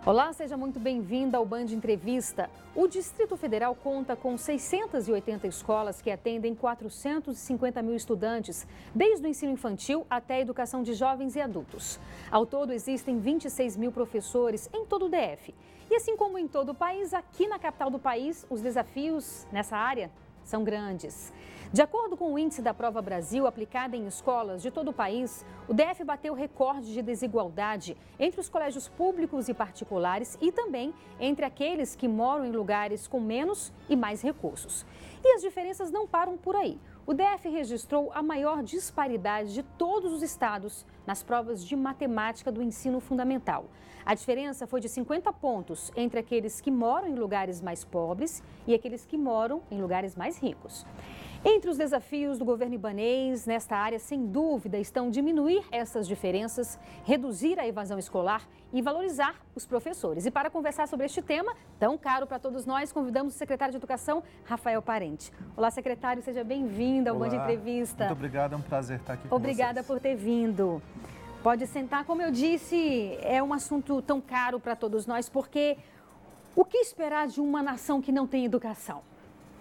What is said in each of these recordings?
Olá, seja muito bem-vinda ao Band Entrevista. O Distrito Federal conta com 680 escolas que atendem 450 mil estudantes, desde o ensino infantil até a educação de jovens e adultos. Ao todo, existem 26 mil professores em todo o DF. E assim como em todo o país, aqui na capital do país, os desafios nessa área são grandes. De acordo com o índice da Prova Brasil, aplicada em escolas de todo o país, o DF bateu recorde de desigualdade entre os colégios públicos e particulares e também entre aqueles que moram em lugares com menos e mais recursos. E as diferenças não param por aí. O DF registrou a maior disparidade de todos os estados nas provas de matemática do ensino fundamental. A diferença foi de 50 pontos entre aqueles que moram em lugares mais pobres e aqueles que moram em lugares mais ricos. Entre os desafios do governo ibanês nesta área, sem dúvida, estão diminuir essas diferenças, reduzir a evasão escolar e valorizar os professores. E para conversar sobre este tema, tão caro para todos nós, convidamos o secretário de Educação, Rafael Parente. Olá, secretário, seja bem-vindo ao Band Entrevista. Muito obrigado, é um prazer estar aqui com Obrigada vocês. por ter vindo. Pode sentar, como eu disse, é um assunto tão caro para todos nós, porque o que esperar de uma nação que não tem educação?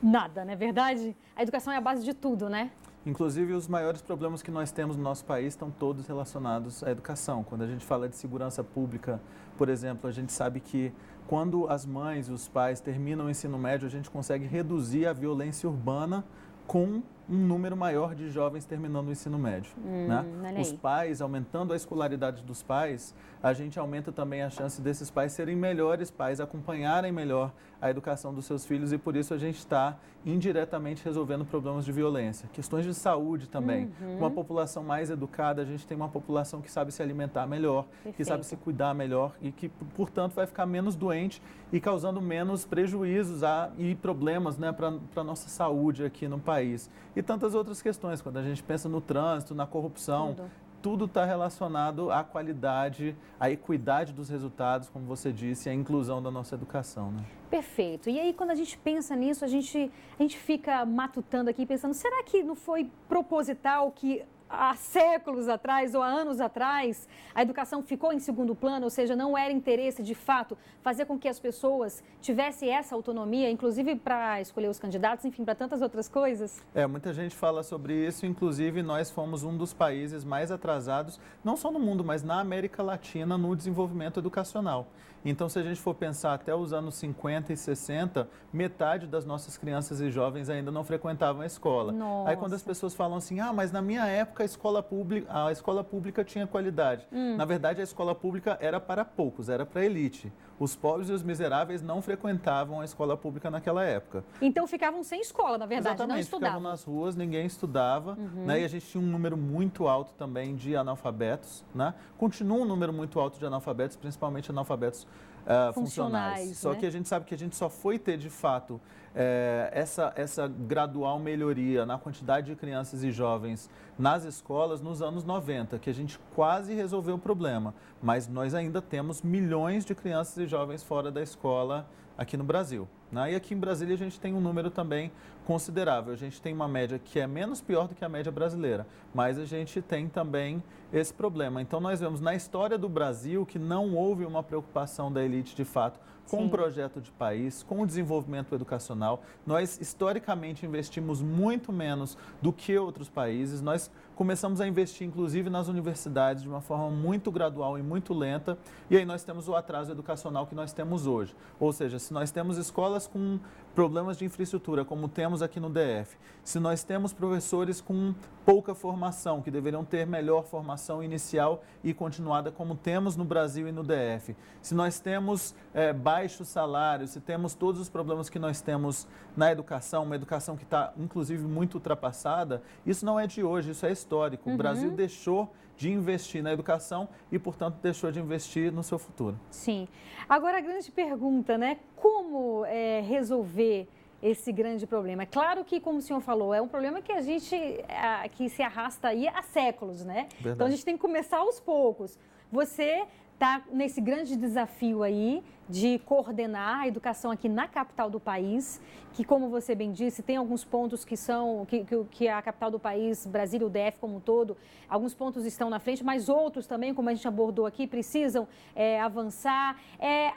Nada, não é verdade? A educação é a base de tudo, né? Inclusive, os maiores problemas que nós temos no nosso país estão todos relacionados à educação. Quando a gente fala de segurança pública, por exemplo, a gente sabe que quando as mães e os pais terminam o ensino médio, a gente consegue reduzir a violência urbana com um número maior de jovens terminando o ensino médio. Né? Os pais, aumentando a escolaridade dos pais, a gente aumenta também a chance desses pais serem melhores pais, acompanharem melhor a educação dos seus filhos e por isso a gente está indiretamente resolvendo problemas de violência. Questões de saúde também. Com uma população mais educada, a gente tem uma população que sabe se alimentar melhor, que sabe se cuidar melhor e que, portanto, vai ficar menos doente e causando menos prejuízos e problemas, né, para a nossa saúde aqui no país. E tantas outras questões, quando a gente pensa no trânsito, na corrupção, tudo está relacionado à qualidade, à equidade dos resultados, como você disse, à inclusão da nossa educação, né? Perfeito. E aí, quando a gente pensa nisso, a gente fica matutando aqui, pensando, será que não foi proposital que há séculos atrás ou há anos atrás a educação ficou em segundo plano, ou seja, não era interesse de fato fazer com que as pessoas tivessem essa autonomia, inclusive para escolher os candidatos, enfim, para tantas outras coisas? Muita gente fala sobre isso, inclusive nós fomos um dos países mais atrasados, não só no mundo, mas na América Latina, no desenvolvimento educacional. Então, se a gente for pensar até os anos 50 e 60, metade das nossas crianças e jovens ainda não frequentavam a escola. Nossa. Aí quando as pessoas falam assim, mas na minha época a escola pública tinha qualidade. Na verdade, a escola pública era para poucos, era para a elite. Os pobres e os miseráveis não frequentavam a escola pública naquela época. Então ficavam sem escola, na verdade, exatamente, não estudavam. Ficavam nas ruas, ninguém estudava, né? E a gente tinha um número muito alto também de analfabetos, né? Continua um número muito alto de analfabetos, principalmente analfabetos funcionais. Só que a gente sabe que a gente só foi ter, de fato, essa gradual melhoria na quantidade de crianças e jovens nas escolas nos anos 90, que a gente quase resolveu o problema, mas nós ainda temos milhões de crianças e jovens fora da escola aqui no Brasil. Né? E aqui em Brasília a gente tem um número também considerável. A gente tem uma média que é menos pior do que a média brasileira, mas a gente tem também esse problema. Então nós vemos na história do Brasil que não houve uma preocupação da elite de fato com o projeto de país, com o desenvolvimento educacional. Nós historicamente investimos muito menos do que outros países. Nós começamos a investir inclusive nas universidades de uma forma muito gradual e muito lenta, e aí nós temos o atraso educacional que nós temos hoje. Ou seja, se nós temos escolas com problemas de infraestrutura, como temos aqui no DF, se nós temos professores com pouca formação, que deveriam ter melhor formação inicial e continuada, como temos no Brasil e no DF, se nós temos baixos salários, se temos todos os problemas que nós temos na educação, uma educação que está, inclusive, muito ultrapassada, isso não é de hoje, isso é histórico. O Brasil deixou de investir na educação e, portanto, deixou de investir no seu futuro. Sim. Agora, a grande pergunta, né? Como resolver esse grande problema? É claro que, como o senhor falou, é um problema que que se arrasta aí há séculos, né? Verdade. Então, a gente tem que começar aos poucos. Você está nesse grande desafio aí de coordenar a educação aqui na capital do país, que, como você bem disse, tem alguns pontos que a capital do país, Brasília, o DF como um todo, alguns pontos estão na frente, mas outros também, como a gente abordou aqui, precisam avançar.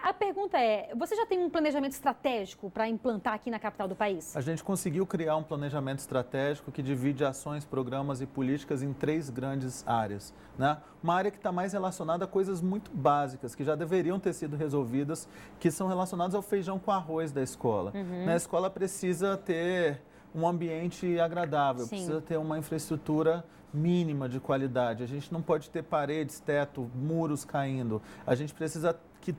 A pergunta você já tem um planejamento estratégico para implantar aqui na capital do país? A gente conseguiu criar um planejamento estratégico que divide ações, programas e políticas em 3 grandes áreas, né? Uma área que está mais relacionada a coisas muito básicas, que já deveriam ter sido resolvidas, que são relacionadas ao feijão com arroz da escola. Né? A escola precisa ter um ambiente agradável, Sim. Precisa ter uma infraestrutura mínima de qualidade. A gente não pode ter paredes, teto, muros caindo. A gente precisa que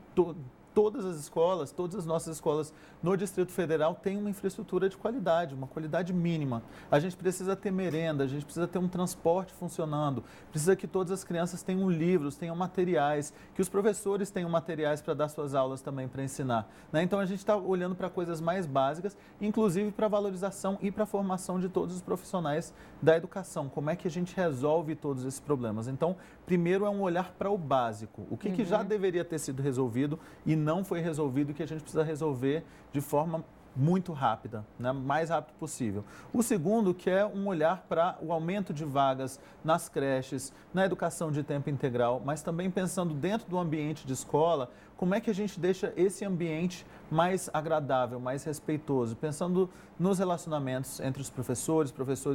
todas as nossas escolas no Distrito Federal tenham uma infraestrutura de qualidade, uma qualidade mínima. A gente precisa ter merenda, a gente precisa ter um transporte funcionando, precisa que todas as crianças tenham livros, tenham materiais, que os professores tenham materiais para dar suas aulas também, para ensinar. Né? Então, a gente está olhando para coisas mais básicas, inclusive para a valorização e para a formação de todos os profissionais da educação. Como é que a gente resolve todos esses problemas? Então, primeiro é um olhar para o básico, o que já deveria ter sido resolvido e não foi resolvido, que a gente precisa resolver de forma muito rápida, né? Mais rápido possível. O segundo, que é um olhar para o aumento de vagas nas creches, na educação de tempo integral, mas também pensando dentro do ambiente de escola, como é que a gente deixa esse ambiente mais agradável, mais respeitoso, pensando nos relacionamentos entre os professores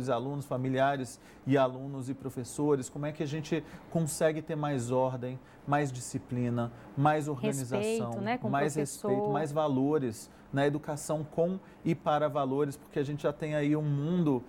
e alunos, familiares e alunos e professores, como é que a gente consegue ter mais ordem, mais disciplina, mais organização, respeito, né, com mais respeito, mais valores na educação com e para valores, porque a gente já tem aí um mundo,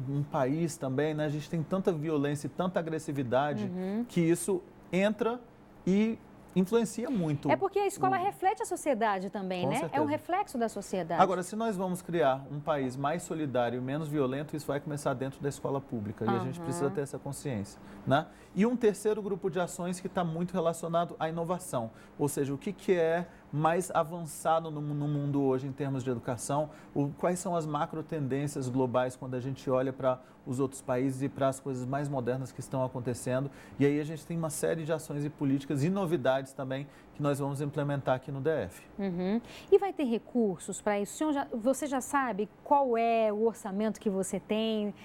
um país também, né? A gente tem tanta violência e tanta agressividade que isso entra e influencia muito. É porque a escola reflete a sociedade também, né? Certeza. É um reflexo da sociedade. Agora, se nós vamos criar um país mais solidário e menos violento, isso vai começar dentro da escola pública. E a gente precisa ter essa consciência, né? E um terceiro grupo de ações que está muito relacionado à inovação. Ou seja, o que é mais avançado no mundo hoje em termos de educação, quais são as macro tendências globais quando a gente olha para os outros países e para as coisas mais modernas que estão acontecendo. E aí a gente tem uma série de ações e políticas e novidades também que nós vamos implementar aqui no DF. E vai ter recursos para isso? Você já sabe qual é o orçamento que você tem?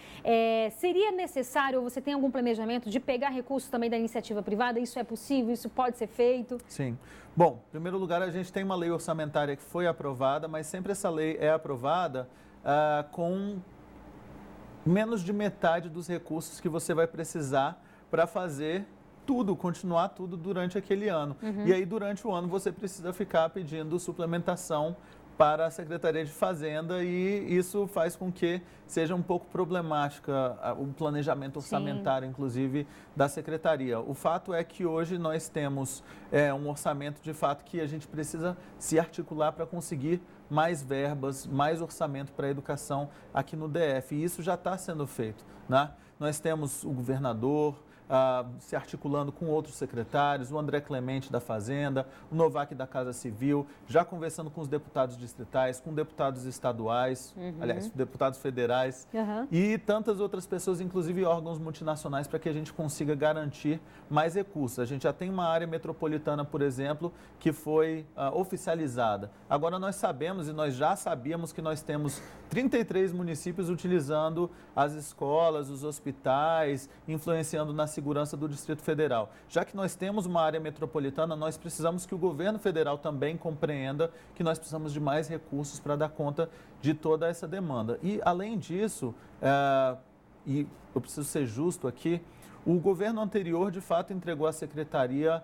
Seria necessário, ou você tem algum planejamento de pegar recursos também da iniciativa privada? Isso é possível? Isso pode ser feito? Sim. Bom, em primeiro lugar, a gente tem uma lei orçamentária que foi aprovada, mas sempre essa lei é aprovada com menos de metade dos recursos que você vai precisar para fazer tudo, continuar tudo durante aquele ano. E aí, durante o ano, você precisa ficar pedindo suplementação para a Secretaria de Fazenda e isso faz com que seja um pouco problemática o planejamento orçamentário, inclusive, da Secretaria. O fato é que hoje nós temos um orçamento, de fato, que a gente precisa se articular para conseguir mais verbas, mais orçamento para a educação aqui no DF. E isso já está sendo feito, né? Nós temos o governador se articulando com outros secretários, o André Clemente da Fazenda, o Novak da Casa Civil, já conversando com os deputados distritais, com deputados estaduais, aliás, deputados federais e tantas outras pessoas, inclusive órgãos multinacionais, para que a gente consiga garantir mais recursos. A gente já tem uma área metropolitana, por exemplo, que foi oficializada. Agora nós sabemos e nós já sabíamos que nós temos 33 municípios utilizando as escolas, os hospitais, influenciando na segurança do Distrito Federal. Já que nós temos uma área metropolitana, nós precisamos que o governo federal também compreenda que nós precisamos de mais recursos para dar conta de toda essa demanda. E, além disso, e eu preciso ser justo aqui, o governo anterior, de fato, entregou a secretaria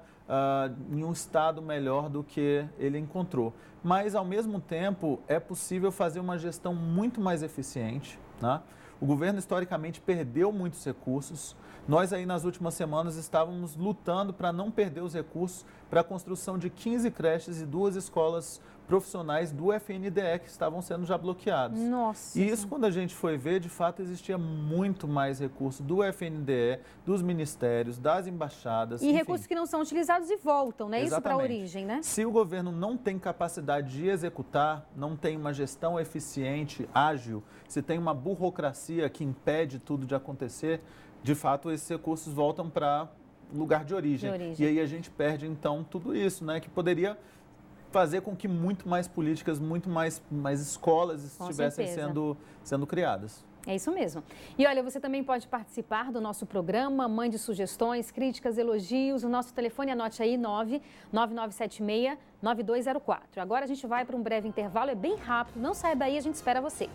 em um estado melhor do que ele encontrou. Mas, ao mesmo tempo, é possível fazer uma gestão muito mais eficiente, né? O governo, historicamente, perdeu muitos recursos. Nós, aí, nas últimas semanas, estávamos lutando para não perder os recursos para a construção de 15 creches e 2 escolas profissionais do FNDE que estavam sendo já bloqueados. Nossa! E isso, quando a gente foi ver, de fato, existia muito mais recurso do FNDE, dos ministérios, das embaixadas. E enfim, recursos que não são utilizados e voltam, né? Exatamente. Isso para a origem, né? Se o governo não tem capacidade de executar, não tem uma gestão eficiente, ágil, se tem uma burocracia que impede tudo de acontecer, de fato, esses recursos voltam para o lugar de origem. E aí a gente perde, então, tudo isso, né? Que poderia fazer com que muito mais políticas, muito mais escolas estivessem sendo criadas. É isso mesmo. E olha, você também pode participar do nosso programa, mande sugestões, críticas, elogios. O nosso telefone, anote aí, 99976-9204. Agora a gente vai para um breve intervalo, é bem rápido, não saia daí, a gente espera você.